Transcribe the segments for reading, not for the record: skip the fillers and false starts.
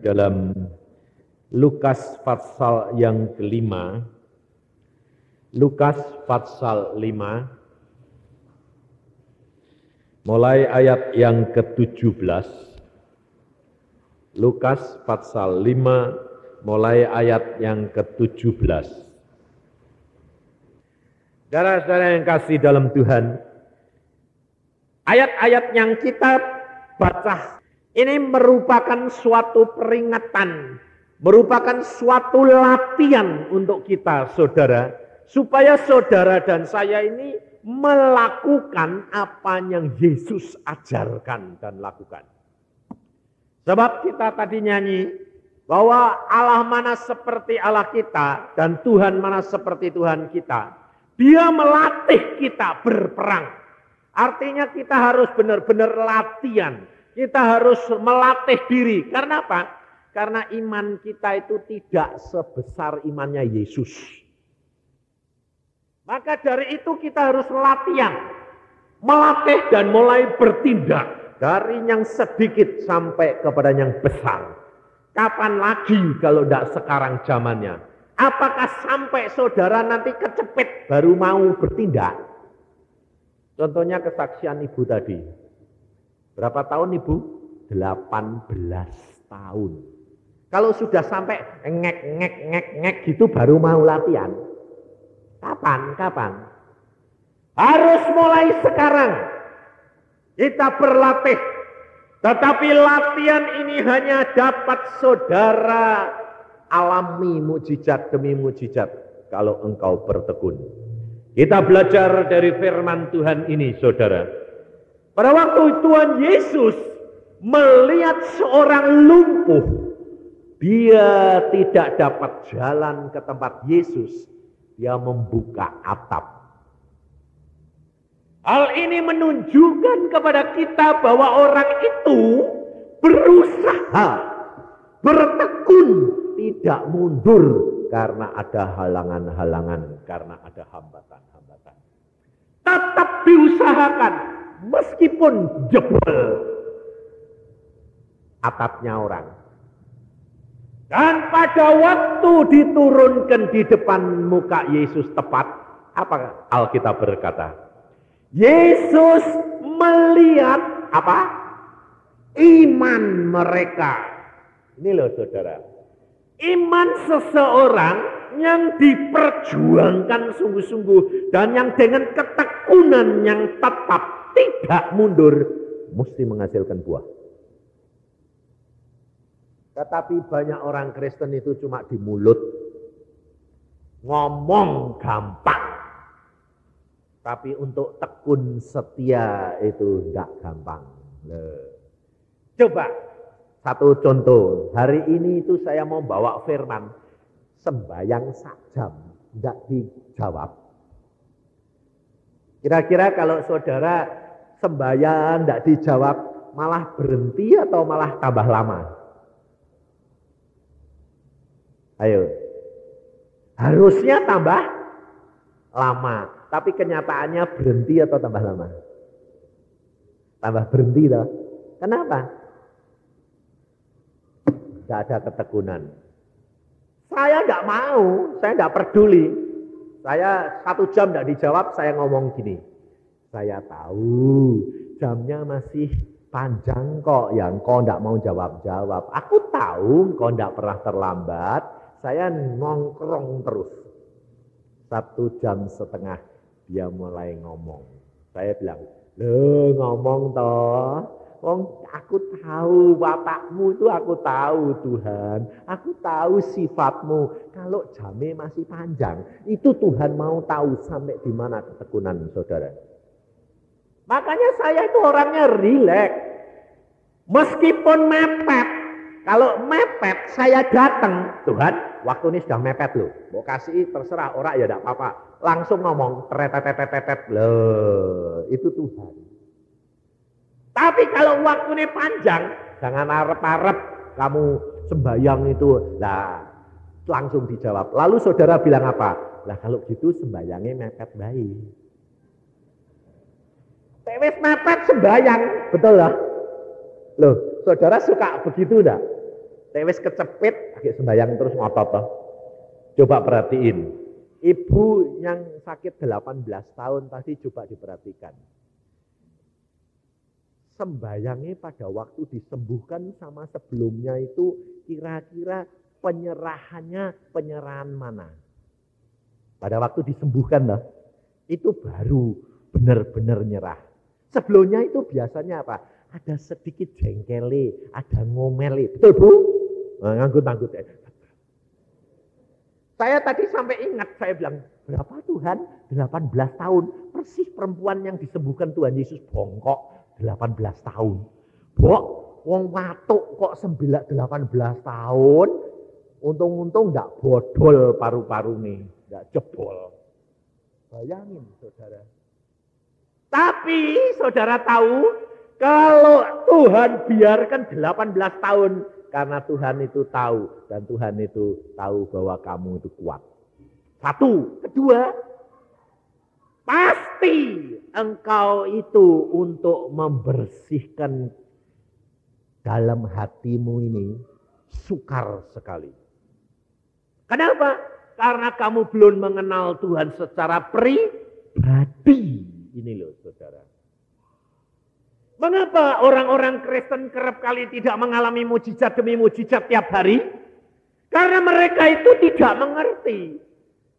dalam Lukas pasal yang kelima, Lukas pasal 5, mulai ayat yang ke-17. Lukas pasal 5, mulai ayat yang ke-17. Saudara-saudara yang kasih dalam Tuhan, ayat-ayat yang kita baca ini merupakan suatu peringatan, merupakan suatu latihan untuk kita, saudara, supaya saudara dan saya ini melakukan apa yang Yesus ajarkan dan lakukan. Sebab kita tadi nyanyi bahwa Allah mana seperti Allah kita dan Tuhan mana seperti Tuhan kita. Dia melatih kita berperang. Artinya kita harus benar-benar latihan. Kita harus melatih diri. Karena apa? Karena iman kita itu tidak sebesar imannya Yesus. Maka dari itu kita harus latihan. Melatih dan mulai bertindak. Dari yang sedikit sampai kepada yang besar. Kapan lagi kalau tidak sekarang zamannya? Apakah sampai saudara nanti kecepet baru mau bertindak? Contohnya kesaksian ibu tadi. Berapa tahun ibu? 18 tahun. Kalau sudah sampai ngek gitu baru mau latihan. Kapan? Harus mulai sekarang. Kita berlatih. Tetapi latihan ini hanya dapat saudara alami mujizat demi mujizat kalau engkau bertekun. Kita belajar dari firman Tuhan ini, saudara. Pada waktu Tuhan Yesus melihat seorang lumpuh, dia tidak dapat jalan ke tempat Yesus, dia membuka atap. Hal ini menunjukkan kepada kita bahwa orang itu berusaha, bertekun, tidak mundur karena ada halangan-halangan, karena ada hambatan-hambatan. Tetap diusahakan meskipun jebol atapnya orang. Dan pada waktu diturunkan di depan muka Yesus tepat, apa Alkitab berkata? Yesus melihat apa? Iman mereka. Ini loh saudara. Iman seseorang yang diperjuangkan sungguh-sungguh dan yang dengan ketekunan yang tetap tidak mundur mesti menghasilkan buah. Tetapi banyak orang Kristen itu cuma di mulut, ngomong gampang, tapi untuk tekun setia itu tidak gampang. Coba satu contoh, hari ini itu saya mau bawa firman, sembahyang sak jam, tidak dijawab. Kira-kira kalau saudara sembahyang tidak dijawab, malah berhenti atau malah tambah lama? Ayo, harusnya tambah lama, tapi kenyataannya berhenti atau tambah lama? Tambah berhenti loh. Kenapa? Tidak ada ketekunan. Saya tidak mau, saya tidak peduli. Saya 1 jam tidak dijawab, saya ngomong gini. Saya tahu jamnya masih panjang kok, yang kau tidak mau jawab-jawab. Aku tahu kau tidak pernah terlambat, saya nongkrong terus. 1,5 jam dia mulai ngomong. Saya bilang, loh ngomong toh. Wong aku tahu bapakmu itu, aku tahu Tuhan, aku tahu sifatmu. Kalau jamnya masih panjang, itu Tuhan mau tahu sampai di mana ketekunan saudara. Makanya saya itu orangnya rileks, meskipun mepet. Kalau mepet saya datang, Tuhan, waktu ini sudah mepet loh. Mau kasih terserah orang ya tidak apa-apa. Langsung ngomong tetet loh, itu Tuhan. Tapi kalau waktunya panjang, jangan harap-harap kamu sembahyang itu, lah langsung dijawab. Lalu saudara bilang apa? Lah kalau gitu sembahyangnya mepet baik. Wis mepet sembahyang, betul lah. Loh, saudara suka begitu enggak? Tewes kecepit, akhir sembayang terus ngotot toh. Coba perhatiin. Ibu yang sakit 18 tahun tadi coba diperhatikan. Sembayangnya pada waktu disembuhkan sama sebelumnya itu kira-kira penyerahan mana? Pada waktu disembuhkan loh, itu baru benar-benar nyerah. Sebelumnya itu biasanya apa? Ada sedikit jengkele, ada ngomeli. Betul Bu? Nah, nganggut-nganggut. Saya tadi sampai ingat, saya bilang, berapa Tuhan? 18 tahun. Persis perempuan yang disembuhkan Tuhan Yesus bongkok 18 tahun. Bok, wong watuk kok 18 tahun. Untung-untung enggak bodol paru-paru nih, enggak jebol. Bayangin saudara. Tapi saudara tahu, kalau Tuhan biarkan 18 tahun, karena Tuhan itu tahu, dan Tuhan itu tahu bahwa kamu itu kuat. Satu, kedua, pasti engkau itu untuk membersihkan dalam hatimu ini sukar sekali. Kenapa? Karena kamu belum mengenal Tuhan secara pribadi. Ini loh saudara. Mengapa orang-orang Kristen kerap kali tidak mengalami mujizat demi mujizat tiap hari? Karena mereka itu tidak mengerti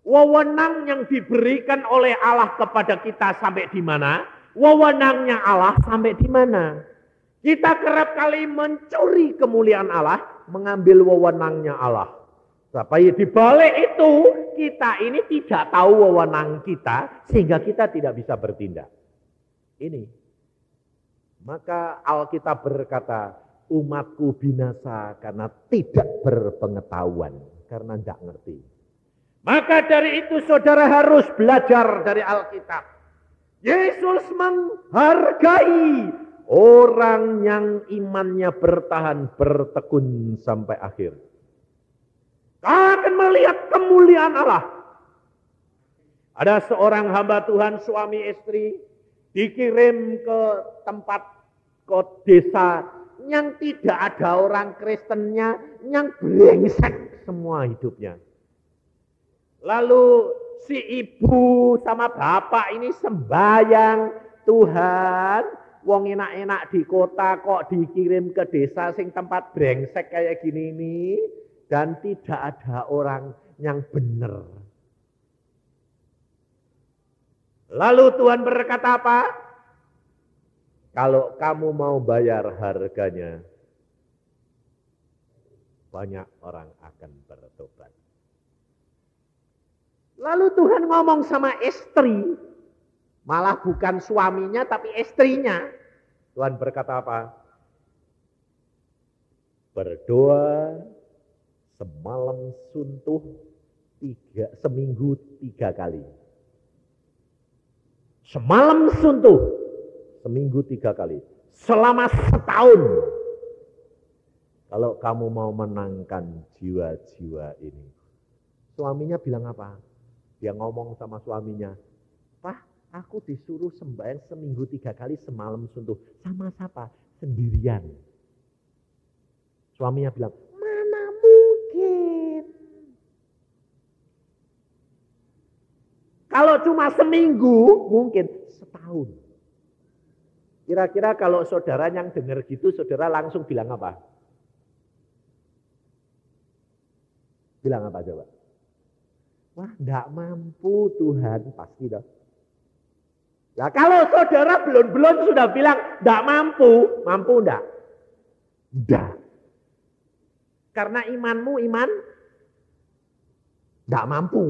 wewenang yang diberikan oleh Allah kepada kita sampai di mana, wewenangnya Allah sampai di mana. Kita kerap kali mencuri kemuliaan Allah, mengambil wewenangnya Allah. Sampai di balik itu kita ini tidak tahu wewenang kita sehingga kita tidak bisa bertindak. Ini. Maka Alkitab berkata, umatku binasa karena tidak berpengetahuan, karena tidak ngerti. Maka dari itu saudara harus belajar dari Alkitab. Yesus menghargai orang yang imannya bertahan, bertekun sampai akhir. Kau akan melihat kemuliaan Allah. Ada seorang hamba Tuhan, suami istri, dikirim ke tempat, ke desa yang tidak ada orang Kristennya, yang brengsek semua hidupnya. Lalu si ibu sama bapak ini sembayang, Tuhan, wong enak-enak di kota kok dikirim ke desa sing tempat brengsek kayak gini nih, dan tidak ada orang yang benar. Lalu Tuhan berkata apa? Kalau kamu mau bayar harganya, banyak orang akan bertobat. Lalu Tuhan ngomong sama istri, malah bukan suaminya tapi istrinya. Tuhan berkata apa? Berdoa semalam suntuh seminggu 3 kali. Semalam suntuh seminggu 3 kali. Selama setahun. Kalau kamu mau menangkan jiwa-jiwa ini. Suaminya bilang apa? Dia ngomong sama suaminya, Pak, aku disuruh sembahyang seminggu 3 kali semalam suntuh. Sama siapa? Sendirian. Suaminya bilang, mana mungkin. Kalau cuma seminggu, mungkin setahun. Kira-kira kalau saudara yang dengar gitu, saudara langsung bilang apa? Bilang apa coba? Wah, enggak mampu Tuhan, pasti dong. Nah, kalau saudara belum sudah bilang enggak mampu, mampu enggak? Enggak. Karena imanmu iman enggak mampu.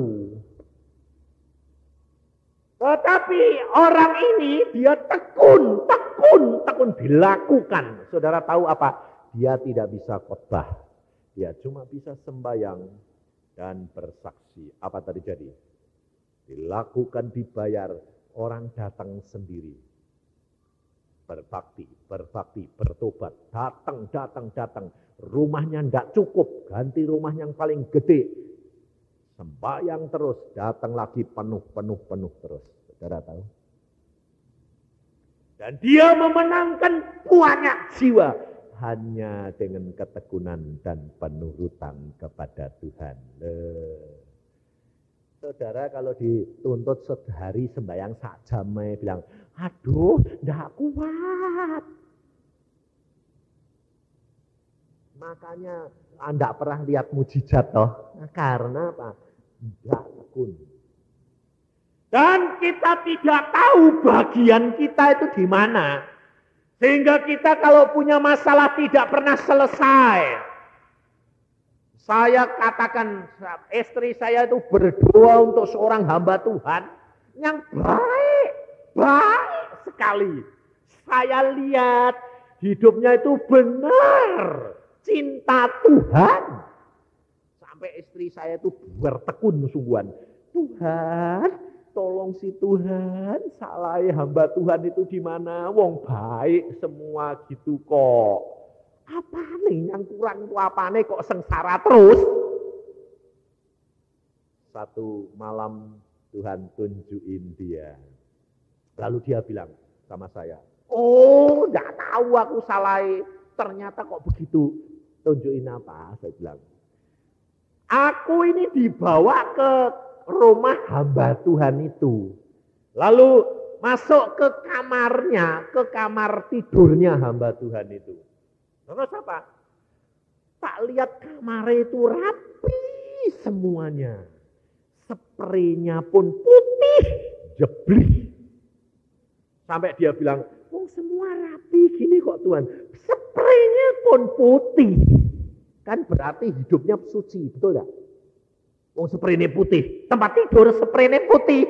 Tetapi orang ini dia tekun dilakukan. Saudara tahu apa? Dia tidak bisa khotbah. Dia cuma bisa sembahyang dan bersaksi. Apa tadi jadi? Dilakukan, dibayar, orang datang sendiri. Berbakti, bertobat, datang. Rumahnya enggak cukup, ganti rumah yang paling gede. Sembahyang terus, datang lagi penuh terus. Saudara tahu? Dan dia memenangkan banyak jiwa. hanya dengan ketekunan dan penurutan kepada Tuhan. Saudara kalau dituntut sehari sembahyang sak jam bilang, aduh enggak kuat. Makanya Anda pernah lihat mujizat toh? Nah, karena apa? Enggak tekun. Dan kita tidak tahu bagian kita itu di mana. Sehingga kita kalau punya masalah tidak pernah selesai. Saya katakan istri saya itu berdoa untuk seorang hamba Tuhan yang baik sekali. Saya lihat hidupnya itu benar. Cinta Tuhan. Sampai istri saya itu bertekun sungguhan. Tuhan, tolong si Tuhan, salah hamba Tuhan itu di mana? Wong baik semua gitu kok. Apa nih yang kurang itu apa nih kok sengsara terus? Satu malam Tuhan tunjukin dia. Lalu dia bilang sama saya, oh enggak tahu aku salah. Ternyata kok begitu. Tunjukin apa? Saya bilang. Aku ini dibawa ke rumah hamba Tuhan itu. Lalu masuk ke kamarnya, ke kamar tidurnya hamba Tuhan itu. Terus apa? Tak lihat kamar itu rapi semuanya. Spraynya pun putih, jeblis. Sampai dia bilang, oh semua rapi gini kok Tuhan. Spraynya pun putih. Kan berarti hidupnya suci, betul enggak? Oh spraynya putih. Tempat tidur spraynya putih.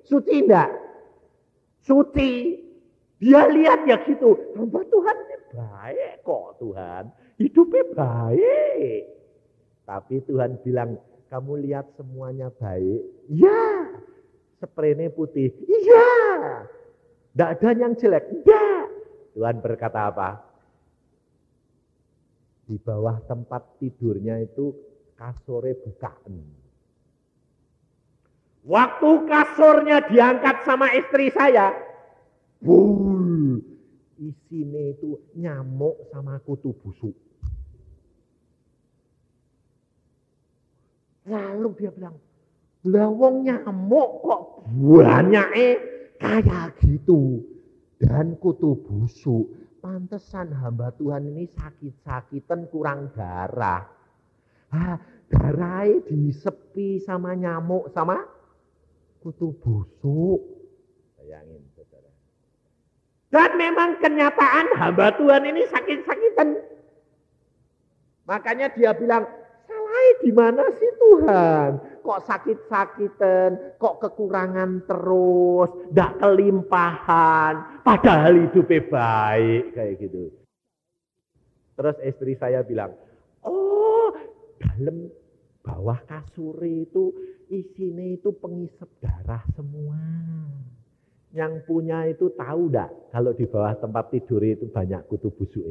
Suci enggak? Suci. Dia lihat ya gitu. Hamba Tuhan ini baik kok Tuhan. Hidupnya baik. Tapi Tuhan bilang, kamu lihat semuanya baik. Iya. Spraynya putih. Iya. Enggak ada yang jelek. Enggak. Tuhan berkata apa? Di bawah tempat tidurnya itu kasurnya bukaan. Waktu kasurnya diangkat sama istri saya, isinya itu nyamuk sama kutu busuk. Lalu dia bilang, lah wong nyamuk kok banyaknya kayak gitu. Dan kutu busuk. Pantesan hamba Tuhan ini sakit-sakitan kurang darah. Darahnya disepi sama nyamuk sama kutu busuk. Bayangin saudara. Dan memang kenyataan hamba Tuhan ini sakit-sakitan. Makanya dia bilang, salahnya di mana sih Tuhan? Kok sakit-sakitan, kok kekurangan terus, ndak kelimpahan, padahal hidupnya baik kayak gitu. Terus istri saya bilang, oh dalam bawah kasur itu isinya itu pengisap darah semua. Yang punya itu tahu ndak kalau di bawah tempat tidur itu banyak kutu busuk?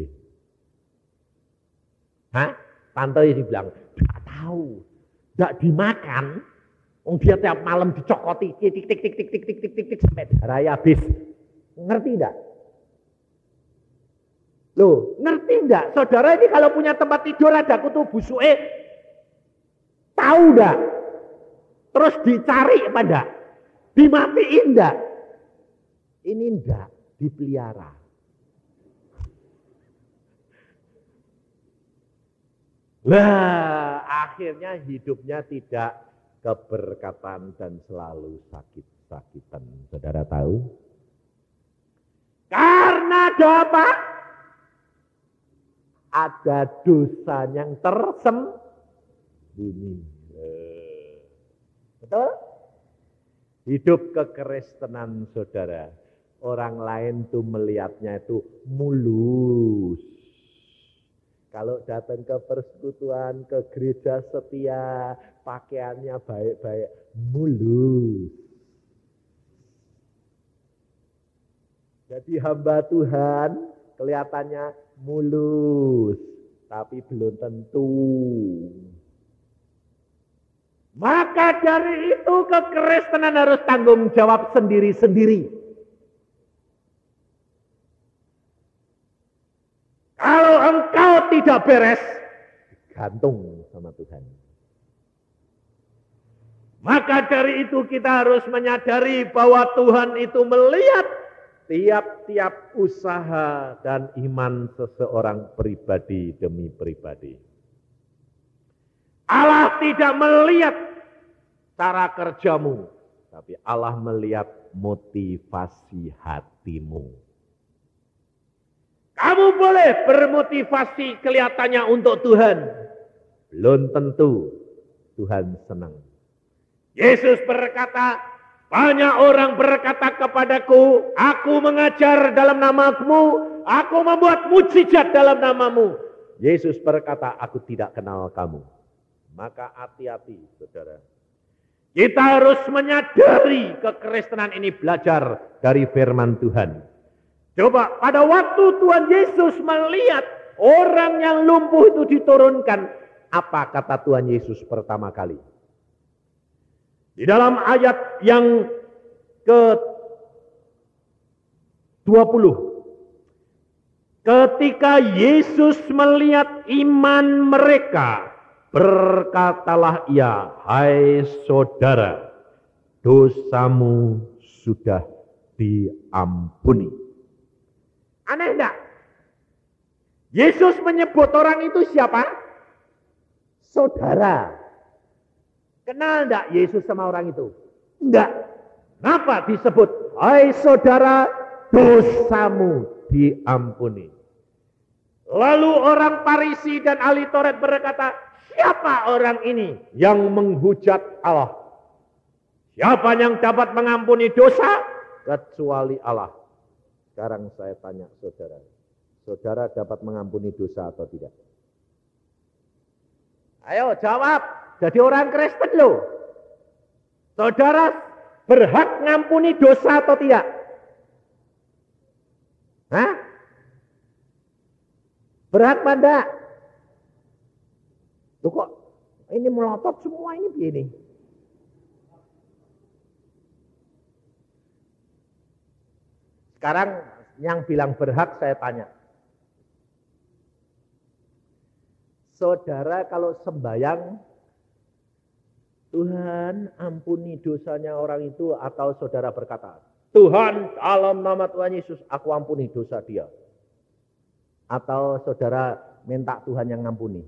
Hah? Tante dibilang, nggak tahu. Nggak dimakan, dia tiap malam dicokoti, tik sampai darahnya habis. Ngerti enggak? Loh, ngerti enggak? Saudara ini kalau punya tempat tidur ada kutu busuk, tahu enggak? Terus dicari apa enggak? Dimatiin enggak? Ini enggak, dipelihara. Lah, akhirnya hidupnya tidak keberkatan dan selalu sakit-sakitan. Saudara tahu? Karena ada apa? Ada dosa yang tersembunyi. Betul? Hidup kekristenan saudara. Orang lain tuh melihatnya itu mulus. Kalau datang ke persekutuan, ke gereja setia, pakaiannya baik-baik, mulus. Jadi hamba Tuhan kelihatannya mulus, tapi belum tentu. Maka dari itu kekristenan harus tanggung jawab sendiri-sendiri. Kalau engkau tidak beres, gantung sama Tuhan. Maka dari itu kita harus menyadari bahwa Tuhan itu melihat tiap-tiap usaha dan iman seseorang pribadi demi pribadi. Allah tidak melihat cara kerjamu, tapi Allah melihat motivasi hatimu. Kamu boleh bermotivasi kelihatannya untuk Tuhan, belum tentu Tuhan senang. Yesus berkata, banyak orang berkata kepadaku, aku mengajar dalam namamu, aku membuat mujizat dalam namamu. Yesus berkata, aku tidak kenal kamu. Maka hati-hati, saudara. Kita harus menyadari kekristenan ini belajar dari firman Tuhan. Coba pada waktu Tuhan Yesus melihat orang yang lumpuh itu diturunkan, apa kata Tuhan Yesus pertama kali? Di dalam ayat yang ke-20. Ketika Yesus melihat iman mereka, berkatalah ia, hai saudara, dosamu sudah diampuni. Aneh enggak? Yesus menyebut orang itu siapa? Saudara. Kenal enggak Yesus sama orang itu? Enggak. Kenapa disebut, hai saudara, dosamu diampuni? Lalu orang Farisi dan ahli Taurat berkata, siapa orang ini yang menghujat Allah? Siapa yang dapat mengampuni dosa kecuali Allah? Sekarang saya tanya saudara, saudara dapat mengampuni dosa atau tidak? Ayo jawab. Jadi orang Kristen loh. Saudara berhak ngampuni dosa atau tidak? Hah? Berhak pada? Loh kok ini melotot semua ini begini? Sekarang yang bilang berhak saya tanya. Saudara kalau sembahyang, Tuhan ampuni dosanya orang itu, atau saudara berkata, Tuhan dalam nama Tuhan Yesus aku ampuni dosa dia. Atau saudara minta Tuhan yang ngampuni.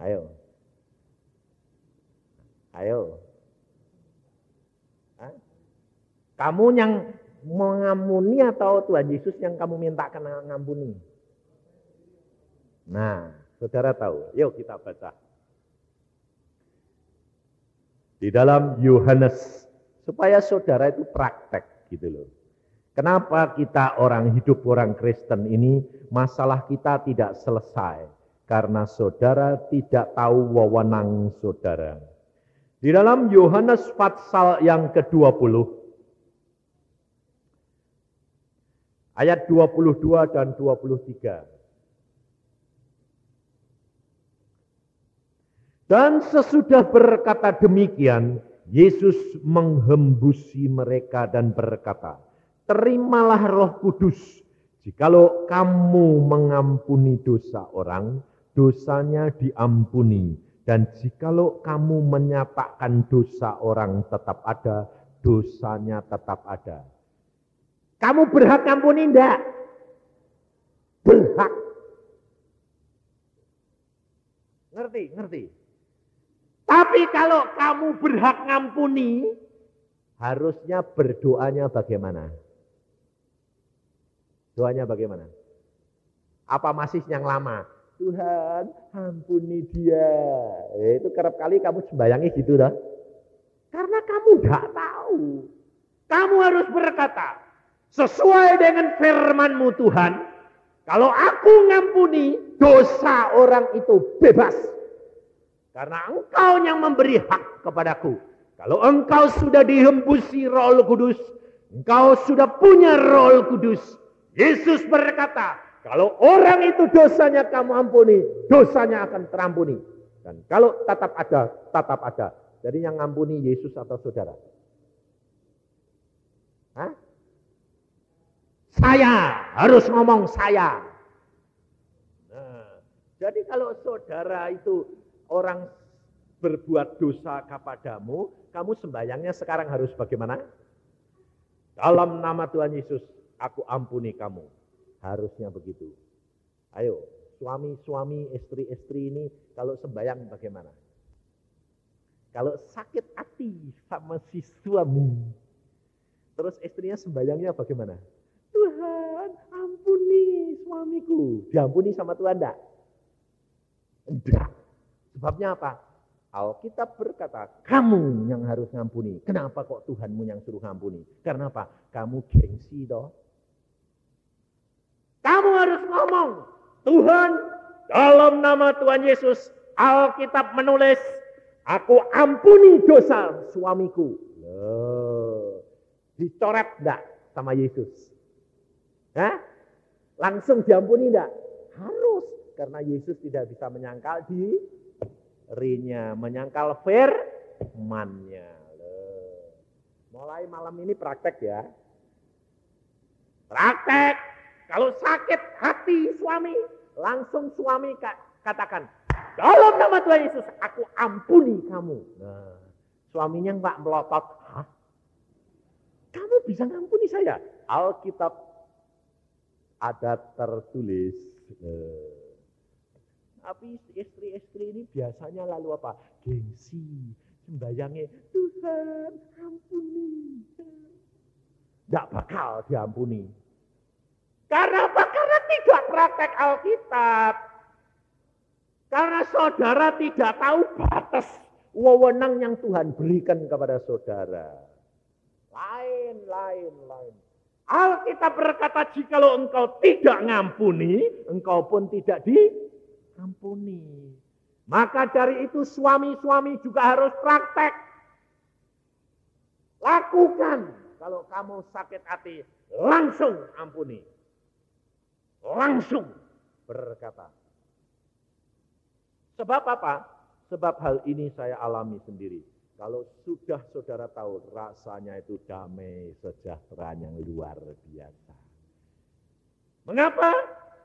Ayo. Ayo. Hah? Kamu yang mengampuni atau Tuhan Yesus yang kamu minta kena ngampuni? Nah, saudara tahu. Yuk kita baca. Di dalam Yohanes, supaya saudara itu praktek gitu loh. Kenapa kita hidup orang Kristen ini, masalah kita tidak selesai. Karena saudara tidak tahu wewenang saudara. Di dalam Yohanes pasal yang ke-20, ayat 22 dan 23. Dan sesudah berkata demikian, Yesus menghembusi mereka dan berkata, terimalah Roh Kudus. Jikalau kamu mengampuni dosa orang, dosanya diampuni. Dan jikalau kamu menyatakan dosa orang tetap ada, dosanya tetap ada. Kamu berhak ngampuni enggak? Berhak. Ngerti? Tapi kalau kamu berhak ngampuni, harusnya berdoanya bagaimana? Doanya bagaimana? Apa masih yang lama? Tuhan, ampuni dia. Itu kerap kali kamu sembayangi gitu dah. Karena kamu tidak tahu. Kamu harus berkata, sesuai dengan firman-Mu Tuhan, kalau aku ngampuni, dosa orang itu bebas. Karena Engkau yang memberi hak kepadaku. Kalau Engkau sudah dihembusi Roh Kudus, Engkau sudah punya Roh Kudus. Yesus berkata, kalau orang itu dosanya kamu ampuni, dosanya akan terampuni. Dan kalau tetap ada, tetap ada. Jadi yang ngampuni Yesus atau saudara? Hah? Saya harus ngomong saya. Nah, jadi kalau saudara itu orang berbuat dosa kepadamu, kamu sembahyangnya sekarang harus bagaimana? Dalam nama Tuhan Yesus, aku ampuni kamu. Harusnya begitu. Ayo, suami-suami, istri-istri ini kalau sembahyang bagaimana? Kalau sakit hati sama si suami, terus istrinya sembahyangnya bagaimana? Tuhan, ampuni suamiku. Diampuni sama Tuhan enggak? Enggak. Sebabnya apa? Alkitab berkata, kamu yang harus ngampuni. Kenapa kok Tuhanmu yang suruh ngampuni? Karena apa? Kamu gengsi toh. Kamu harus ngomong, Tuhan, dalam nama Tuhan Yesus, Alkitab menulis, aku ampuni dosa suamiku. Loh, dicoret enggak sama Yesus? Hah? Langsung diampuni enggak? Harus, karena Yesus tidak bisa menyangkal dirinya, menyangkal firman-Nya. Mulai malam ini praktek ya. Praktek. Kalau sakit hati suami, langsung suami katakan, dalam nama Tuhan Yesus, aku ampuni kamu. Nah, suaminya enggak melotot. Hah? Kamu bisa ngampuni saya? Alkitab ada tertulis. Tapi istri-istri ini biasanya lalu apa? Gengsi. Sembayangnya, Tuhan ampuni. Tidak bakal diampuni. Karena apa? Karena tidak praktek Alkitab. Karena saudara tidak tahu batas wewenang yang Tuhan berikan kepada saudara. Lain. Alkitab berkata, jikalau engkau tidak ngampuni, engkau pun tidak diampuni. Maka dari itu suami-suami juga harus praktek. Lakukan. Kalau kamu sakit hati, langsung ampuni. Langsung berkata. Sebab apa? Sebab hal ini saya alami sendiri. Kalau sudah saudara tahu, rasanya itu damai sejahtera yang luar biasa. Mengapa?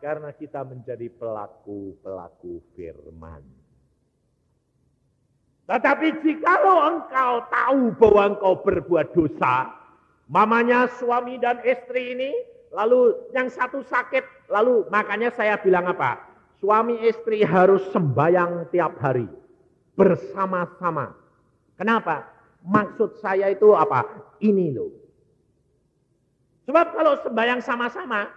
Karena kita menjadi pelaku-pelaku firman. Tetapi jikalau engkau tahu bahwa engkau berbuat dosa, mamanya suami dan istri ini, lalu yang satu sakit, lalu makanya saya bilang apa? Suami istri harus sembahyang tiap hari, bersama-sama. Kenapa? Maksud saya itu apa? Ini loh. Sebab kalau sembahyang sama-sama,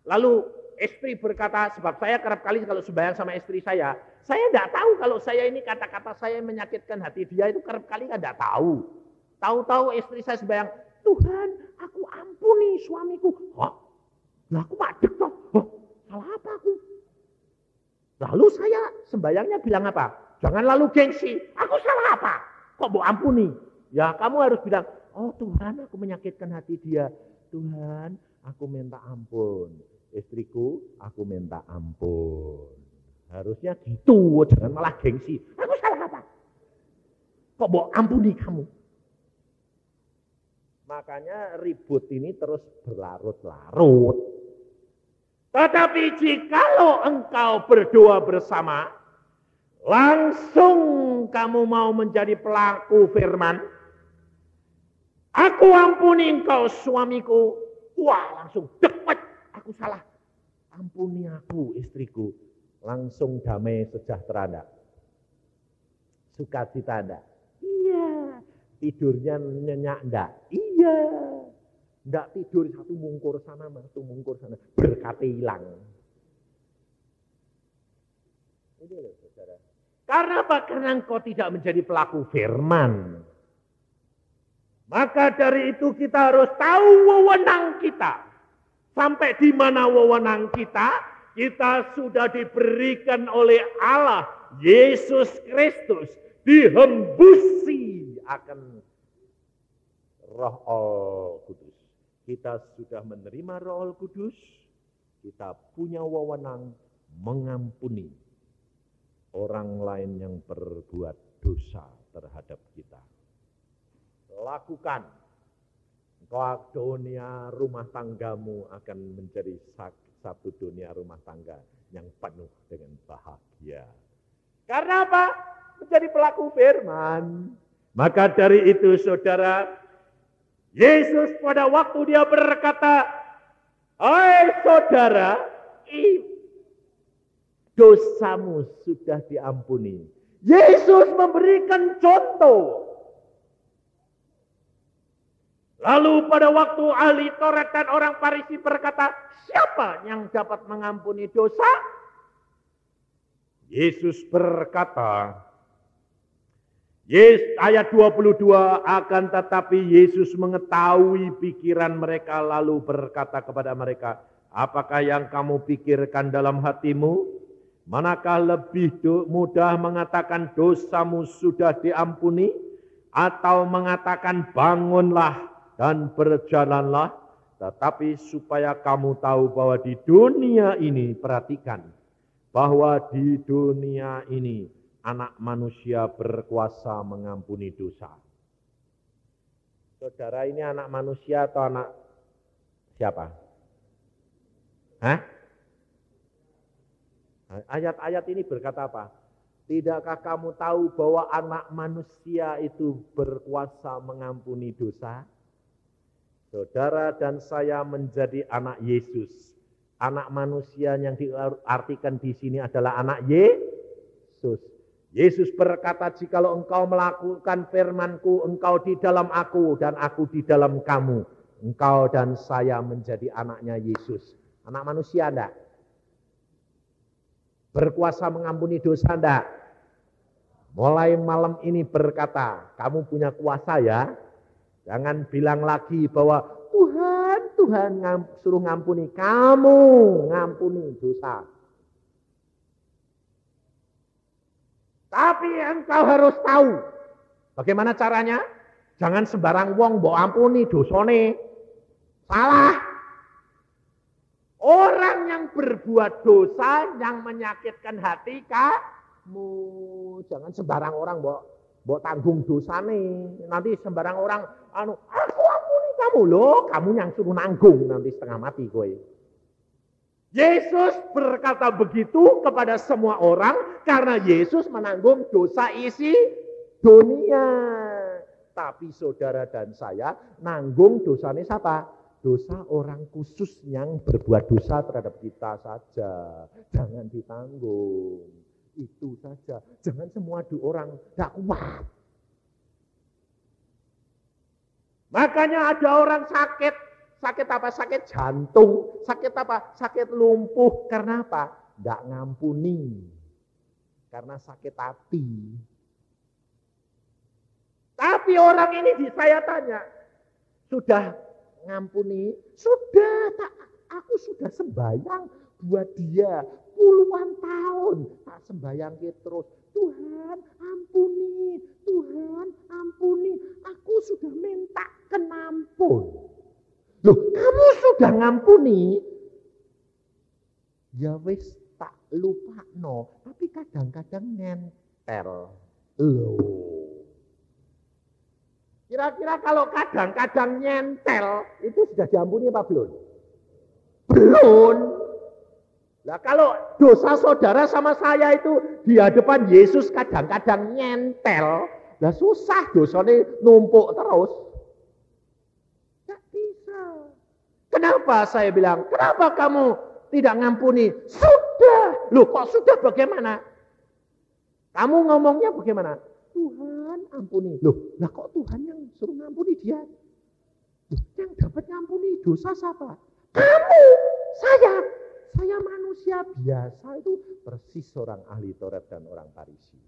lalu istri berkata, sebab saya kerap kali kalau sembahyang sama istri saya tidak tahu kalau saya ini kata-kata saya menyakitkan hati dia itu kerap kali tidak tahu. Tahu-tahu istri saya sembahyang, Tuhan aku ampuni suamiku. Hah? Lah aku madek toh. Salah apa aku? Lalu saya sembahyangnya bilang apa? Jangan lalu gengsi. Aku salah apa? Kok mau ampuni? Ya kamu harus bilang, oh Tuhan aku menyakitkan hati dia. Tuhan aku minta ampun. Istriku aku minta ampun. Harusnya gitu, jangan malah gengsi. Aku salah apa? Kok mau ampuni kamu? Makanya ribut ini terus berlarut-larut. Tetapi jikalau engkau berdoa bersama, langsung kamu mau menjadi pelaku firman. Aku ampuni engkau suamiku. Wah langsung deket. Aku salah. Ampuni aku istriku. Langsung damai sejahtera enggak? Sukacita enggak? Iya. Tidurnya nyenyak enggak? Iya. Enggak tidur satu mungkur sana, satu mungkur sana. Berkati hilang. Ini loh saudara. Karena apa? Karena engkau tidak menjadi pelaku firman. Maka dari itu kita harus tahu wewenang kita. Sampai di mana wewenang kita? Kita sudah diberikan oleh Allah, Yesus Kristus, dihembusi akan Roh Al-Kudus. Kita sudah menerima Roh Al-Kudus, kita punya wewenang mengampuni orang lain yang berbuat dosa terhadap kita. Lakukan. dunia rumah tanggamu akan menjadi satu dunia rumah tangga yang penuh dengan bahagia. Karena apa? Menjadi pelaku firman. Maka dari itu saudara, Yesus pada waktu dia berkata, "Hai saudara, dosamu sudah diampuni." Yesus memberikan contoh. Lalu pada waktu ahli Taurat dan orang Farisi berkata, "Siapa yang dapat mengampuni dosa?" Yesus berkata, ayat 22, akan tetapi Yesus mengetahui pikiran mereka lalu berkata kepada mereka, "Apakah yang kamu pikirkan dalam hatimu? Manakah lebih mudah mengatakan dosamu sudah diampuni, atau mengatakan bangunlah dan berjalanlah? Tetapi supaya kamu tahu bahwa di dunia ini," perhatikan, bahwa di dunia ini Anak manusia berkuasa mengampuni dosa. Saudara, ini anak manusia atau anak siapa? Hah? Ayat-ayat ini berkata apa? Tidakkah kamu tahu bahwa anak manusia itu berkuasa mengampuni dosa? Saudara dan saya menjadi anak Yesus. Anak manusia yang diartikan di sini adalah anak Yesus. Yesus berkata, "Jikalau engkau melakukan firman-Ku, engkau di dalam Aku dan Aku di dalam kamu. Engkau dan saya menjadi anaknya Yesus." Anak manusia enggak? Berkuasa mengampuni dosa enggak? Mulai malam ini berkata, kamu punya kuasa ya. Jangan bilang lagi bahwa Tuhan suruh ngampuni. Kamu ngampuni dosa. Tapi engkau harus tahu bagaimana caranya. Jangan sembarang wong mbok ampuni dosane. Salah. Orang yang berbuat dosa yang menyakitkan hati kamu. Jangan sembarang orang mbok tanggung dosane. Nanti sembarang orang aku ampuni kamu loh, kamu yang suruh nanggung nanti setengah mati kowe. Yesus berkata begitu kepada semua orang karena Yesus menanggung dosa isi dunia. Tapi saudara dan saya nanggung dosanya siapa? Dosa orang khusus yang berbuat dosa terhadap kita saja. Jangan ditanggung. Itu saja. Jangan semua orang tidak kuat. Makanya ada orang sakit. Sakit apa? Sakit jantung. Sakit apa? Sakit lumpuh. Karena apa? Tidak ngampuni. Karena sakit hati. Tapi orang ini saya tanya, sudah ngampuni? Sudah. Aku sudah sembahyang buat dia. Puluhan tahun. Tak sembahyang terus. Tuhan ampuni. Tuhan ampuni. Aku sudah minta kenampun. Loh, kamu sudah ngampuni? Ya wis tak lupa no, tapi kadang-kadang nempel. Loh. Kira-kira kalau kadang-kadang nyentel, itu sudah diampuni apa belum? Belum. Nah kalau dosa saudara sama saya itu di hadapan Yesus kadang-kadang nyentel, lah susah dosanya numpuk terus. Kenapa saya bilang, kenapa kamu tidak ngampuni? Sudah. Loh kok sudah bagaimana? Kamu ngomongnya bagaimana? Tuhan ampuni. Loh, lah kok Tuhan yang suruh ngampuni dia? Loh, yang dapat ngampuni dosa siapa? Kamu, saya. Saya manusia biasa itu persis orang ahli Taurat dan orang Farisi.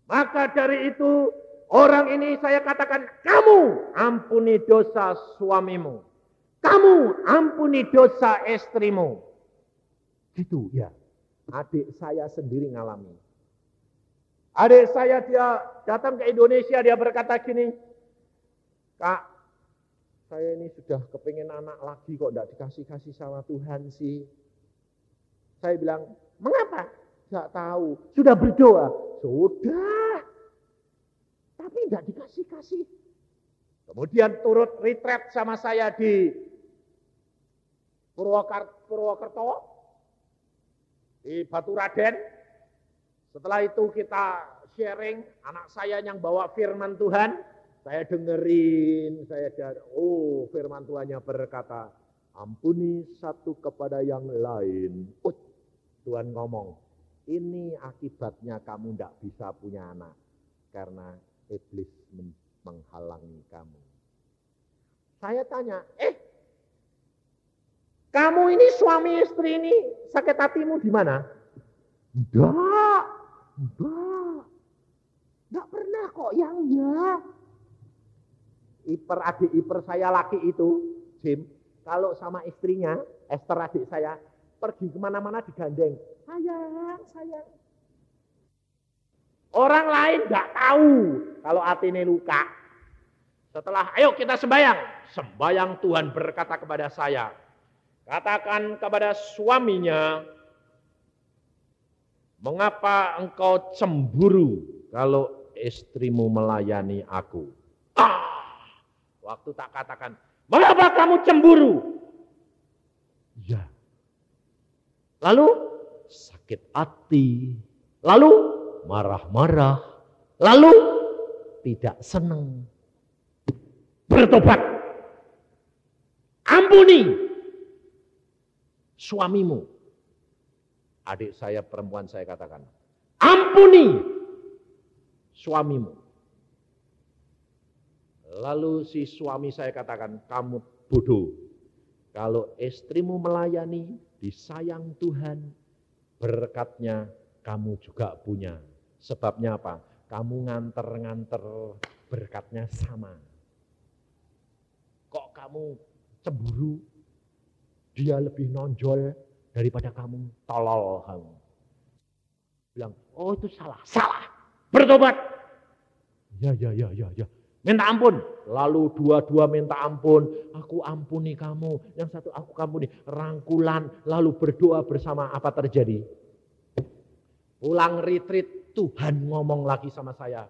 Maka dari itu, orang ini saya katakan, kamu ampuni dosa suamimu. Kamu ampuni dosa istrimu. Gitu ya. Adik saya sendiri ngalami. Adik saya dia datang ke Indonesia, dia berkata gini, Kak, saya ini sudah kepingin anak lagi kok tidak dikasih-kasih sama Tuhan sih. Saya bilang, mengapa? Tidak tahu. Sudah berdoa? Sudah. kasih. Kemudian turut retreat sama saya di Purwokerto, di Baturaden. Setelah itu kita sharing, anak saya yang bawa firman Tuhan, saya dengerin, firman Tuhannya berkata, ampuni satu kepada yang lain. Tuhan ngomong, ini akibatnya kamu tidak bisa punya anak, karena iblis menghalangi kamu. Saya tanya, kamu ini suami istri ini sakit hatimu di mana? Enggak pernah kok yang ya. Adik ipar saya laki itu, Jim, kalau sama istrinya, Esther adik saya, pergi kemana-mana digandeng. Sayang. Orang lain nggak tahu kalau hati ini luka. Setelah, ayo kita sembahyang Tuhan berkata kepada saya, katakan kepada suaminya, mengapa engkau cemburu kalau istrimu melayani aku? Waktu tak katakan, mengapa kamu cemburu? Ya. Lalu sakit hati, lalu marah-marah, lalu tidak senang. Bertobat. Ampuni suamimu. Adik saya perempuan saya katakan, ampuni suamimu. Lalu si suami saya katakan, kamu bodoh. Kalau istrimu melayani, disayang Tuhan, berkatnya kamu juga punya. Sebabnya apa? Kamu nganter-nganter berkatnya sama. Kok kamu cemburu? Dia lebih nonjol daripada kamu, tolol kamu. Bilang, oh itu salah. Bertobat. Ya. Minta ampun. Lalu dua-dua minta ampun. Aku ampuni kamu. Yang satu aku ampuni. Rangkulan. Lalu berdoa bersama. Apa terjadi? Pulang retreat. Tuhan ngomong lagi sama saya.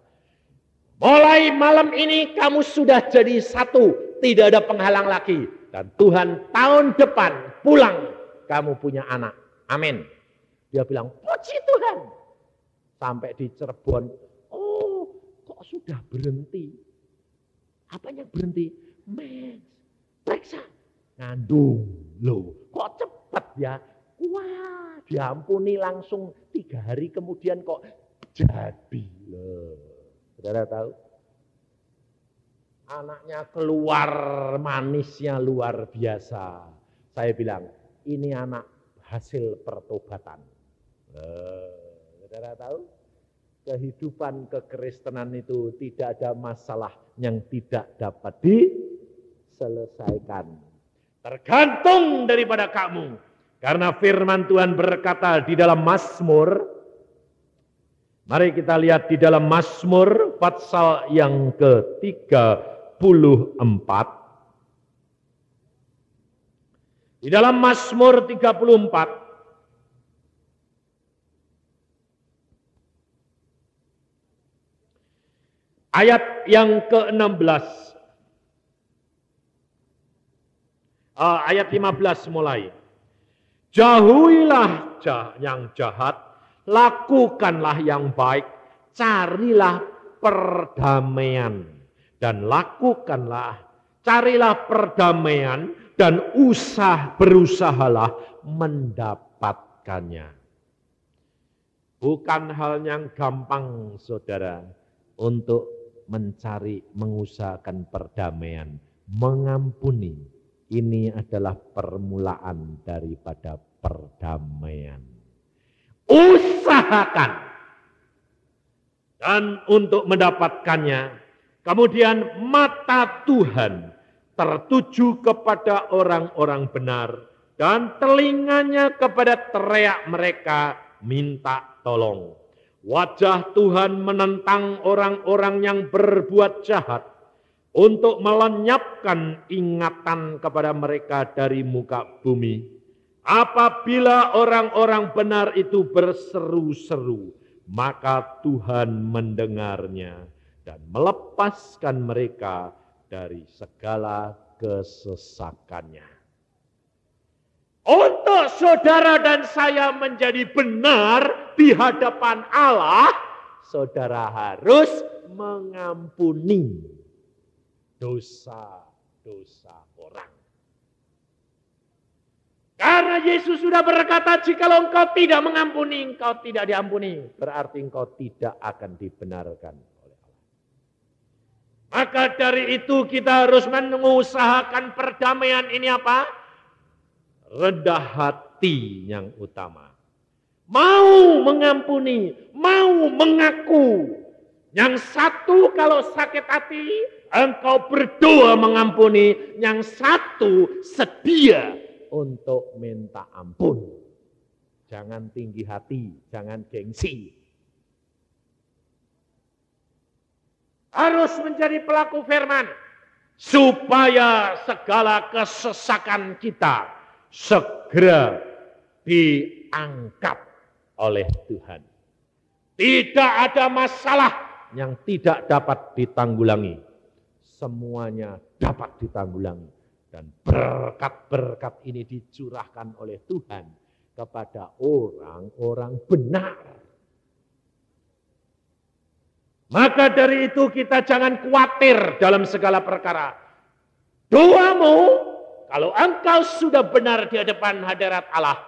Mulai malam ini kamu sudah jadi satu. Tidak ada penghalang lagi. Dan Tuhan tahun depan pulang. Kamu punya anak. Amin. Dia bilang, puji Tuhan. Sampai di Cirebon. Oh, kok sudah berhenti? Apanya berhenti? Periksa. Ngandung. Loh, kok cepat ya? Wah, diampuni langsung 3 hari kemudian kok jadi. Loh. Saudara tahu? Anaknya keluar manisnya luar biasa. Saya bilang, ini anak hasil pertobatan. Saudara tahu? Kehidupan kekristenan itu tidak ada masalah yang tidak dapat diselesaikan. Tergantung daripada kamu. Karena firman Tuhan berkata di dalam Mazmur. Mari kita lihat di dalam Mazmur pasal yang ke-34. Di dalam Mazmur 34. Ayat yang ke-16. Ayat 15 mulai. Jauhilah yang jahat, lakukanlah yang baik, carilah perdamaian dan carilah perdamaian dan berusahalah mendapatkannya. Bukan hal yang gampang, saudara, untuk mengusahakan perdamaian, mengampuni. Ini adalah permulaan daripada perdamaian. Usahakan. Dan untuk mendapatkannya, kemudian mata Tuhan tertuju kepada orang-orang benar dan telinganya kepada teriak mereka minta tolong. Wajah Tuhan menentang orang-orang yang berbuat jahat untuk melenyapkan ingatan kepada mereka dari muka bumi. Apabila orang-orang benar itu berseru-seru, maka Tuhan mendengarnya dan melepaskan mereka dari segala kesesakannya. Untuk saudara dan saya menjadi benar di hadapan Allah, saudara harus mengampuni dosa-dosa orang. Karena Yesus sudah berkata, jikalau engkau tidak mengampuni, engkau tidak diampuni. Berarti engkau tidak akan dibenarkan oleh Allah. Maka dari itu kita harus mengusahakan perdamaian ini apa? Rendah hati yang utama. Mau mengampuni, mau mengaku. Yang satu kalau sakit hati, engkau berdoa mengampuni. Yang satu sedia untuk minta ampun. Jangan tinggi hati, jangan gengsi. Harus menjadi pelaku firman, supaya segala kesesakan kita segera diangkat oleh Tuhan. Tidak ada masalah yang tidak dapat ditanggulangi. Semuanya dapat ditanggulangi. Dan berkat-berkat ini dicurahkan oleh Tuhan kepada orang-orang benar. Maka dari itu kita jangan khawatir dalam segala perkara. Doamu, kalau engkau sudah benar di hadapan hadirat Allah,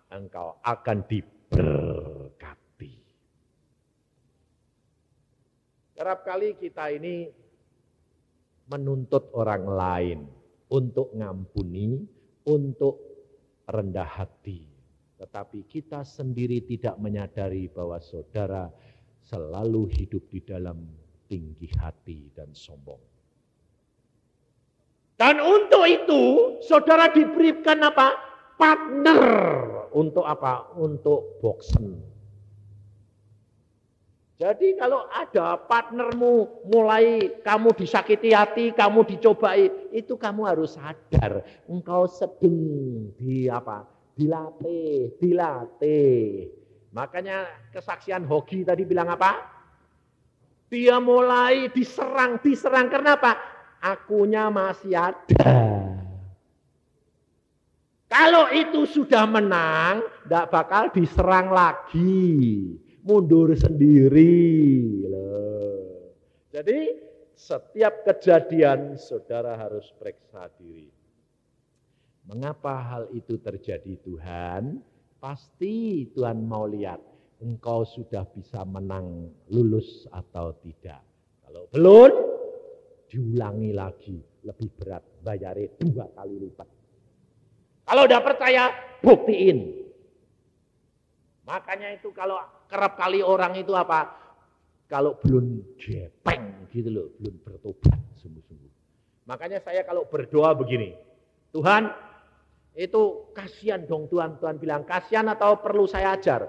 engkau akan diberkati. Kerap kali kita ini menuntut orang lain untuk ngampuni, untuk rendah hati. Tetapi kita sendiri tidak menyadari bahwa saudara selalu hidup di dalam tinggi hati dan sombong. Dan untuk itu, saudara diberikan apa? Partner. Untuk apa? Untuk boxen. Jadi kalau ada partnermu mulai kamu disakiti hati, kamu dicobai, itu kamu harus sadar engkau sedang dilatih. Makanya kesaksian Hoki tadi bilang apa? Dia mulai diserang karena apa? Akunya masih ada. Kalau itu sudah menang, tidak bakal diserang lagi. Mundur sendiri. Jadi setiap kejadian saudara harus periksa diri. Mengapa hal itu terjadi Tuhan? Pasti Tuhan mau lihat engkau sudah bisa menang, lulus atau tidak. Kalau belum, diulangi lagi, lebih berat, bayarnya 2 kali lipat. Kalau udah percaya, buktiin. Makanya itu kalau kerap kali orang itu apa? Kalau belum gepeng gitu loh, belum bertobat sungguh-sungguh. Makanya saya kalau berdoa begini, Tuhan itu kasihan dong Tuhan. Tuhan bilang kasihan atau perlu saya ajar?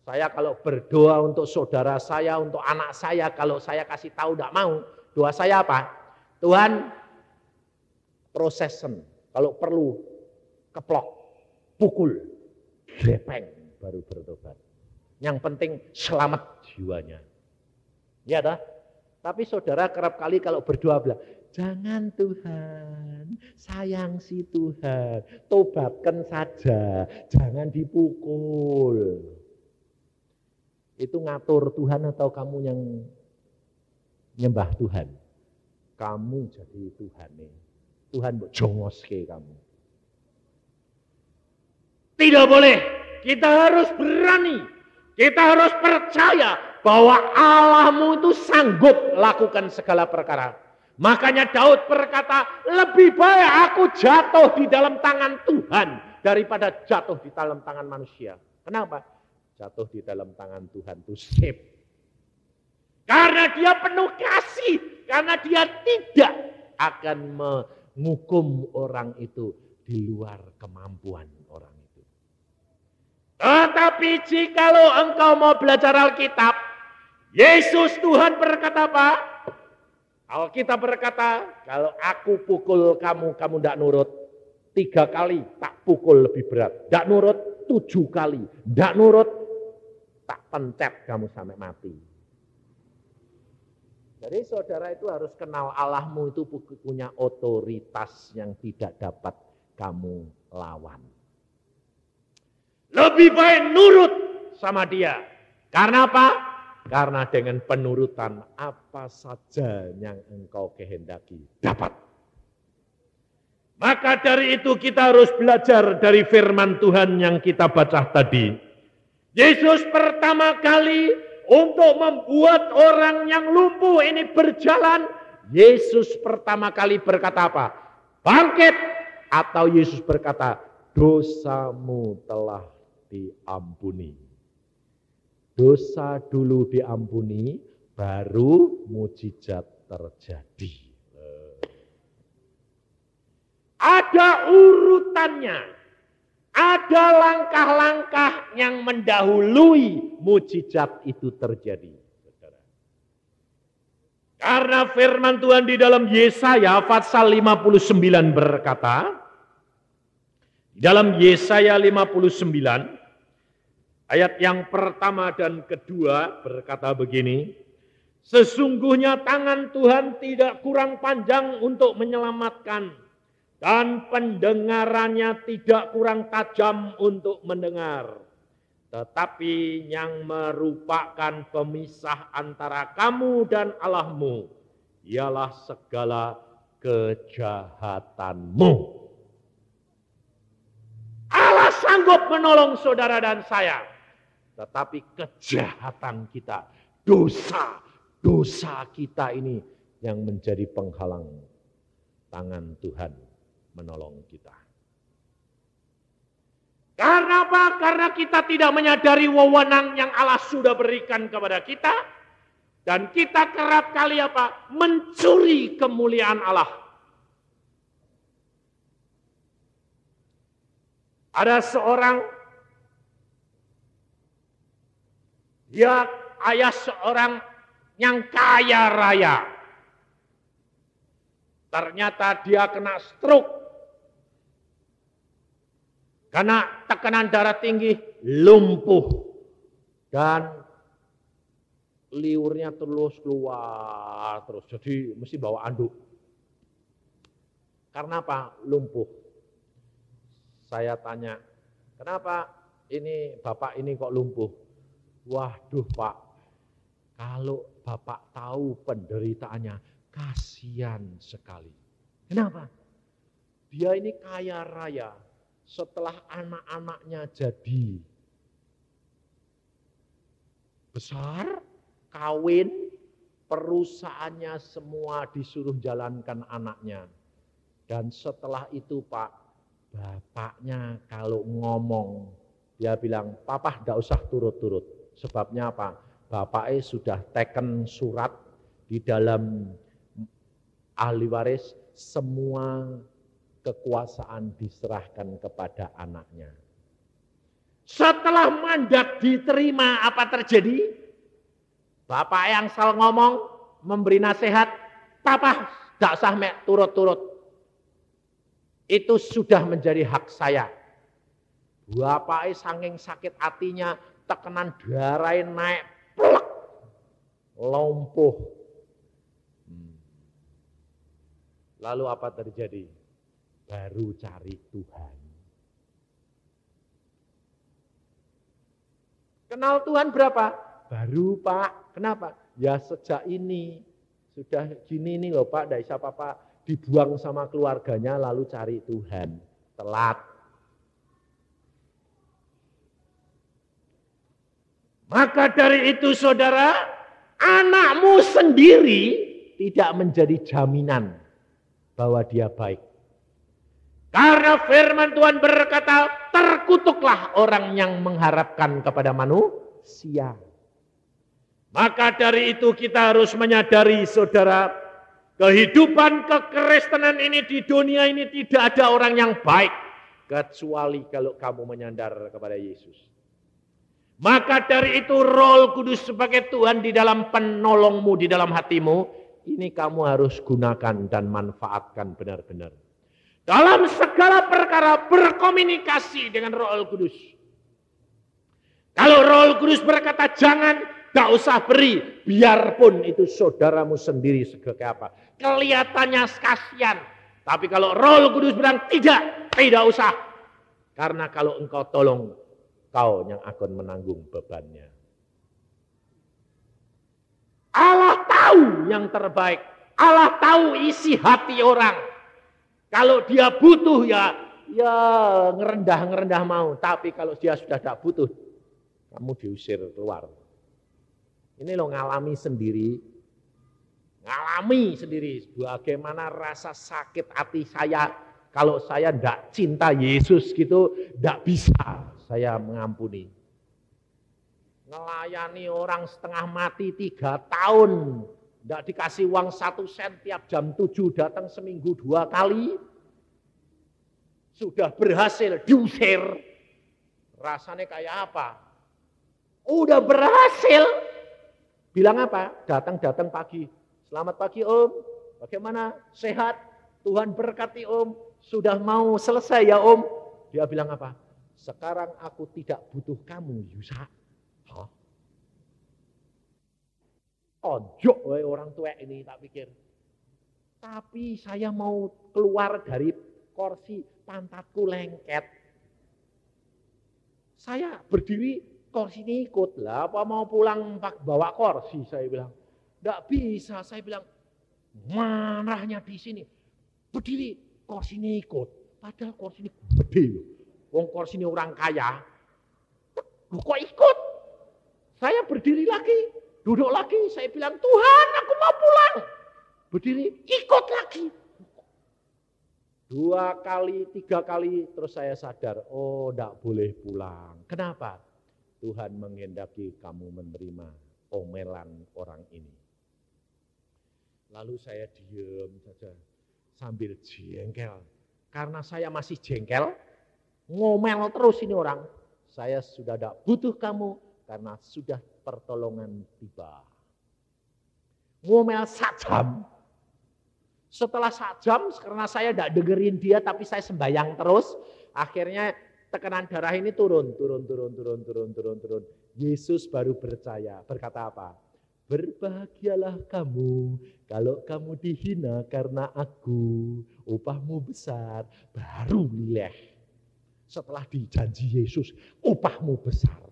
Saya kalau berdoa untuk saudara saya, untuk anak saya, kalau saya kasih tahu tidak mau, doa saya apa? Tuhan prosesen, kalau perlu keplok, pukul, gepeng. Baru bertobat. Yang penting selamat jiwanya. Ya dah. Tapi saudara kerap kali kalau berdoa bilang, jangan Tuhan, sayang si Tuhan, tobatkan saja, jangan dipukul. Itu ngatur Tuhan atau kamu yang nyembah Tuhan? Kamu jadi Tuhan nih. Tuhan mbok jongoske kamu. Tidak boleh. Kita harus berani, kita harus percaya bahwa Allahmu itu sanggup lakukan segala perkara. Makanya Daud berkata, lebih baik aku jatuh di dalam tangan Tuhan daripada jatuh di dalam tangan manusia. Kenapa? Jatuh di dalam tangan Tuhan itu safe. Karena dia penuh kasih, karena dia tidak akan menghukum orang itu di luar kemampuan orang. Tetapi jikalau engkau mau belajar Alkitab, Yesus Tuhan berkata apa? Alkitab berkata, kalau aku pukul kamu, kamu tidak nurut, 3 kali tak pukul lebih berat. Tidak nurut 7 kali. Tidak nurut tak pencet kamu sampai mati. Jadi saudara itu harus kenal Allahmu itu punya otoritas yang tidak dapat kamu lawan. Lebih baik nurut sama dia. Karena apa? Karena dengan penurutan apa saja yang engkau kehendaki dapat. Maka dari itu kita harus belajar dari firman Tuhan yang kita baca tadi. Yesus pertama kali untuk membuat orang yang lumpuh ini berjalan, Yesus pertama kali berkata apa? Bangkit, atau Yesus berkata, dosamu telah diampuni. Dosa dulu diampuni, baru mujizat terjadi. Ada urutannya, ada langkah-langkah yang mendahului mujizat itu terjadi. Saudara. Karena firman Tuhan di dalam Yesaya pasal 59 berkata, di dalam Yesaya 59, ayat yang pertama dan kedua berkata begini, sesungguhnya tangan Tuhan tidak kurang panjang untuk menyelamatkan, dan pendengarannya tidak kurang tajam untuk mendengar. Tetapi yang merupakan pemisah antara kamu dan Allahmu, ialah segala kejahatanmu. Allah sanggup menolong saudara dan saya. Tetapi kejahatan kita, dosa kita ini yang menjadi penghalang tangan Tuhan menolong kita. Karena apa? Karena kita tidak menyadari wewenang yang Allah sudah berikan kepada kita. Dan kita kerap kali apa? Mencuri kemuliaan Allah. Ada seorang, dia ayah seorang yang kaya raya. Ternyata dia kena stroke. Karena tekanan darah tinggi, lumpuh. Dan liurnya terus keluar terus. Jadi mesti bawa anduk. Karena apa? Lumpuh. Saya tanya, kenapa ini bapak ini kok lumpuh? Waduh Pak, kalau bapak tahu penderitaannya, kasihan sekali. Kenapa? Dia ini kaya raya. Setelah anak-anaknya jadi besar, kawin, perusahaannya semua disuruh jalankan anaknya. Dan setelah itu Pak, bapaknya kalau ngomong, dia bilang, papa tidak usah turut-turut. Sebabnya apa? Bapaknya sudah teken surat di dalam ahli waris, semua kekuasaan diserahkan kepada anaknya. Setelah mandat diterima, apa terjadi? Bapak yang salah ngomong, memberi nasihat, papa tidak usah turut-turut. Itu sudah menjadi hak saya. Bapaknya saking sakit hatinya, tekanan darahnya naik, plek, lumpuh. Lalu apa terjadi? Baru cari Tuhan. Kenal Tuhan berapa? Baru Pak. Kenapa? Ya sejak ini. Sudah gini nih loh Pak, tidak bisa apa-apa. Dibuang sama keluarganya lalu cari Tuhan. Telat. Maka dari itu saudara, anakmu sendiri tidak menjadi jaminan bahwa dia baik. Karena firman Tuhan berkata, terkutuklah orang yang mengharapkan kepada manusia. Maka dari itu kita harus menyadari saudara, kehidupan kekristenan ini di dunia ini tidak ada orang yang baik. Kecuali kalau kamu menyandar kepada Yesus. Maka dari itu Roh Kudus sebagai Tuhan di dalam penolongmu, di dalam hatimu, ini kamu harus gunakan dan manfaatkan benar-benar. Dalam segala perkara berkomunikasi dengan Roh Kudus. Kalau Roh Kudus berkata jangan, gak usah beri. Biarpun itu saudaramu sendiri sebagai apa. Kelihatannya kasihan. Tapi kalau Roh Kudus bilang tidak usah. Karena kalau engkau tolong, kau yang akan menanggung bebannya. Allah tahu yang terbaik. Allah tahu isi hati orang. Kalau dia butuh ya ngerendah mau. Tapi kalau dia sudah tidak butuh, kamu diusir keluar. Ini lo ngalami sendiri. Bagaimana rasa sakit hati saya. Kalau saya tidak cinta Yesus gitu, tidak bisa saya mengampuni. Ngelayani orang setengah mati 3 tahun. Tidak dikasih uang 1 sen tiap jam 7 datang seminggu 2 kali. Sudah berhasil diusir. Rasanya kayak apa? Udah berhasil. Bilang apa? Datang pagi. Selamat pagi Om. Bagaimana? Sehat? Tuhan berkati Om. Sudah mau selesai ya Om. Dia bilang apa? Sekarang aku tidak butuh kamu Yusa. Hah? Tonjok orang tua ini tak pikir. Tapi saya mau keluar dari kursi, pantatku lengket. Saya berdiri, kursi ini ikut lah. Apa mau pulang bawa kursi? Saya bilang. Tidak bisa. Saya bilang, marahnya di sini. Berdiri, kursi ini ikut. Padahal kursi ini gede loh. Wong kursi ini orang kaya. Loh, kok ikut? Saya berdiri lagi. Duduk lagi, saya bilang, Tuhan aku mau pulang. Berdiri, ikut lagi. 2 kali, 3 kali, terus saya sadar, oh tidak boleh pulang. Kenapa? Tuhan menghendaki kamu menerima omelan orang ini. Lalu saya diam saja, sambil jengkel. Karena saya masih jengkel, ngomel terus ini orang. Saya sudah tidak butuh kamu, karena sudah pertolongan tiba. Ngomel 1 jam. Setelah 1 jam, karena saya tidak dengerin dia, tapi saya sembahyang terus. Akhirnya tekanan darah ini turun. Yesus baru percaya. Berkata apa? Berbahagialah kamu kalau kamu dihina karena aku. Upahmu besar. Baru lileh. Setelah dijanji Yesus, upahmu besar.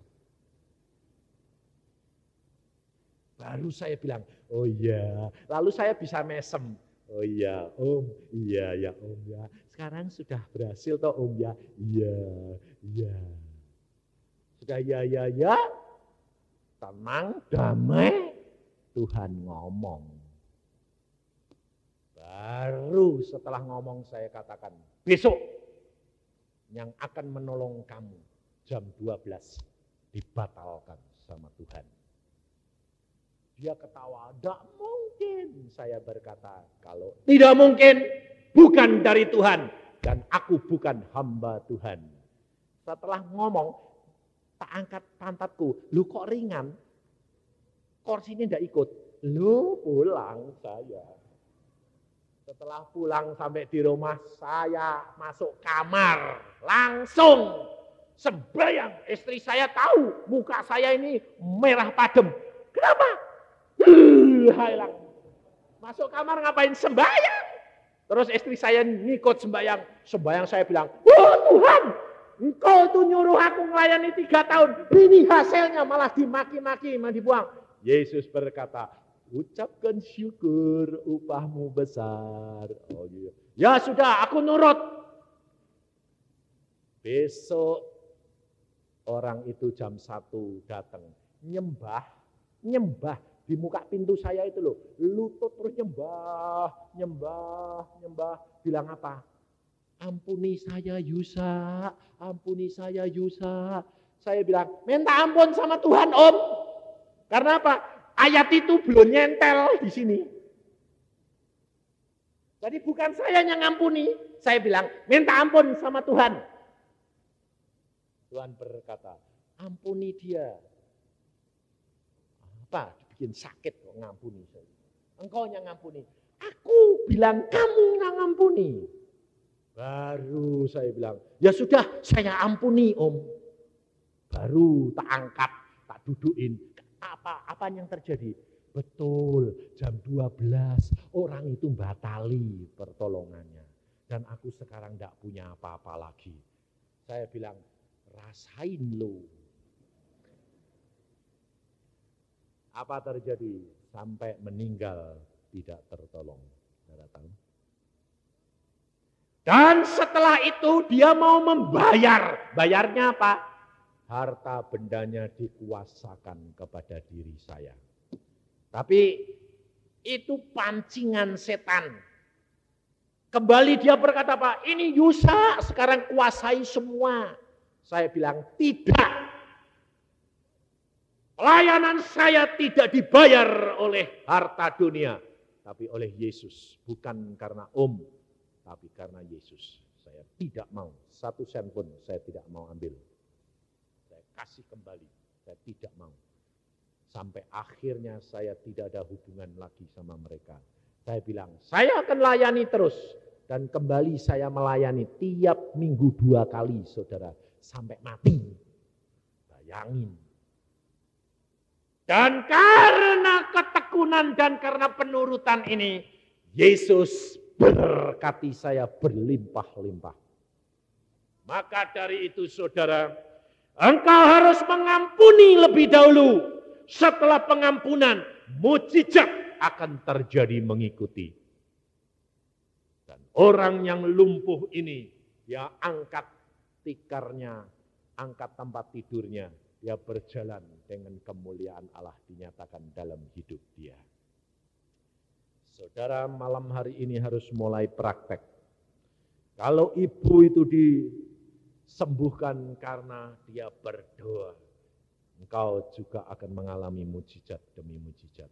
Baru saya bilang, oh iya. Lalu saya bisa mesem. Oh iya Om, iya ya Om ya. Sekarang sudah berhasil toh Om ya. Iya. Sudah ya. Tenang, damai. Tuhan ngomong. Baru setelah ngomong saya katakan, besok yang akan menolong kamu jam 12 dibatalkan sama Tuhan. Dia ketawa, tidak mungkin. Saya berkata, kalau tidak mungkin, bukan dari Tuhan. Dan aku bukan hamba Tuhan. Setelah ngomong, tak angkat pantatku. Lu kok ringan? Kursi ini tidak ikut. Lu pulang saya. Setelah pulang sampai di rumah, saya masuk kamar. Langsung sembahyang. Istri saya tahu, muka saya ini merah padam. Kenapa? Hilang. Masuk kamar ngapain? Sembahyang. Terus istri saya ngikut sembahyang. Sembahyang saya bilang, oh Tuhan, Engkau tuh nyuruh aku melayani 3 tahun. Ini hasilnya malah dimaki-maki, malah dibuang. Yesus berkata, ucapkan syukur, upahmu besar. Oh iya. Ya sudah, aku nurut. Besok orang itu jam 1 datang. Nyembah. Di muka pintu saya itu loh, lutut terus nyembah. Bilang apa? Ampuni saya Yusa. Saya bilang, minta ampun sama Tuhan Om. Karena apa? Ayat itu belum nyentel di sini. Jadi bukan saya yang ngampuni. Saya bilang, minta ampun sama Tuhan. Tuhan berkata, ampuni dia. Apa? Bikin sakit kok ngampuni saya. Engkau yang ngampuni. Aku bilang kamu yang ngampuni. Baru saya bilang, ya sudah saya ampuni Om. Baru tak angkat, tak dudukin. Apa yang terjadi? Betul, jam 12 orang itu batali pertolongannya. Dan aku sekarang tidak punya apa-apa lagi. Saya bilang, rasain lo. Apa terjadi? Sampai meninggal tidak tertolong. Saudara tahu? Dan setelah itu dia mau membayar. Bayarnya apa? Harta bendanya dikuasakan kepada diri saya. Tapi itu pancingan setan. Kembali dia berkata, Pak, ini Yusa sekarang kuasai semua. Saya bilang, tidak. Pelayanan saya tidak dibayar oleh harta dunia. Tapi oleh Yesus. Bukan karena tapi karena Yesus. Saya tidak mau. 1 sen pun saya tidak mau ambil. Saya kasih kembali. Saya tidak mau. Sampai akhirnya saya tidak ada hubungan lagi sama mereka. Saya bilang, saya akan layani terus. Dan kembali saya melayani tiap minggu 2 kali, saudara. Sampai mati. Bayangin. Dan karena ketekunan dan karena penurutan ini, Yesus berkati saya berlimpah-limpah. Maka dari itu, saudara, engkau harus mengampuni lebih dahulu. Setelah pengampunan, mukjizat akan terjadi mengikuti. Dan orang yang lumpuh ini, dia angkat tikarnya, angkat tempat tidurnya, dia berjalan dengan kemuliaan Allah dinyatakan dalam hidup dia. Saudara, malam hari ini harus mulai praktek. Kalau ibu itu disembuhkan karena dia berdoa, engkau juga akan mengalami mujizat demi mujizat.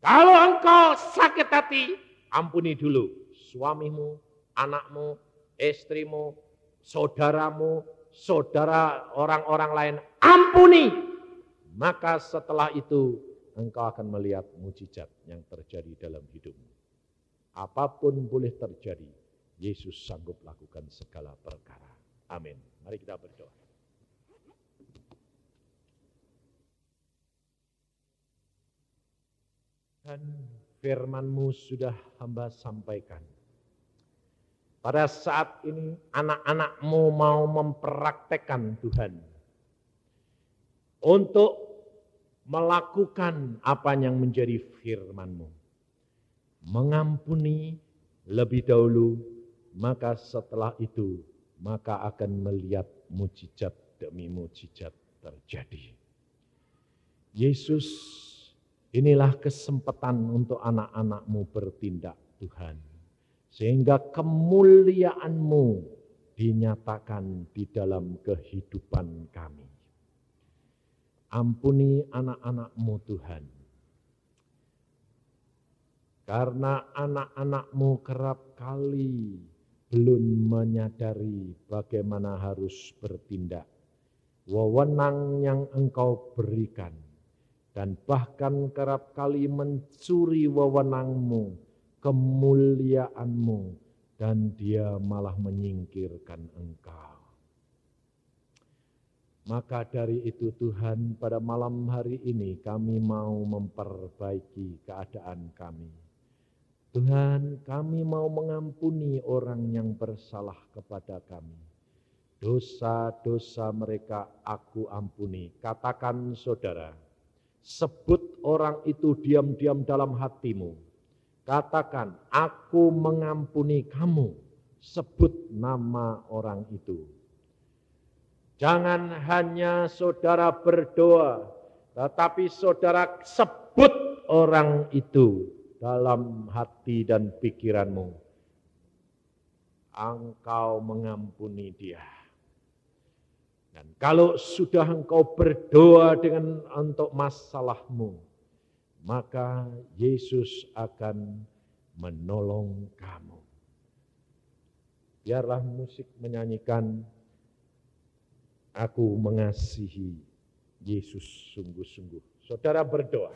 Kalau engkau sakit hati, ampuni dulu suamimu, anakmu, istrimu, saudaramu, saudara orang-orang lain, ampuni. Maka setelah itu engkau akan melihat mujizat yang terjadi dalam hidupmu. Apapun boleh terjadi, Yesus sanggup lakukan segala perkara. Amin. Mari kita berdoa. Dan firman-Mu sudah hamba sampaikan. Pada saat ini anak-anak-Mu mau mempraktekkan Tuhan. Untuk melakukan apa yang menjadi firman-Mu. Mengampuni lebih dahulu, maka setelah itu, maka akan melihat mujizat demi mujizat terjadi. Yesus, inilah kesempatan untuk anak-anak-Mu bertindak Tuhan. Sehingga kemuliaan-Mu dinyatakan di dalam kehidupan kami. Ampuni anak-anak-Mu Tuhan. Karena anak-anak-Mu kerap kali belum menyadari bagaimana harus bertindak. Wewenang yang Engkau berikan. Dan bahkan kerap kali mencuri wewenang-Mu, kemuliaan-Mu, dan dia malah menyingkirkan Engkau. Maka dari itu Tuhan, pada malam hari ini kami mau memperbaiki keadaan kami. Tuhan, kami mau mengampuni orang yang bersalah kepada kami. Dosa-dosa mereka aku ampuni. Katakan saudara, sebut orang itu diam-diam dalam hatimu. Katakan, aku mengampuni kamu. Sebut nama orang itu. Jangan hanya saudara berdoa, tetapi saudara sebut orang itu dalam hati dan pikiranmu. Engkau mengampuni dia. Dan kalau sudah engkau berdoa untuk masalahmu, maka Yesus akan menolong kamu. Biarlah musik menyanyikan, aku mengasihi Yesus sungguh-sungguh. Saudara berdoa.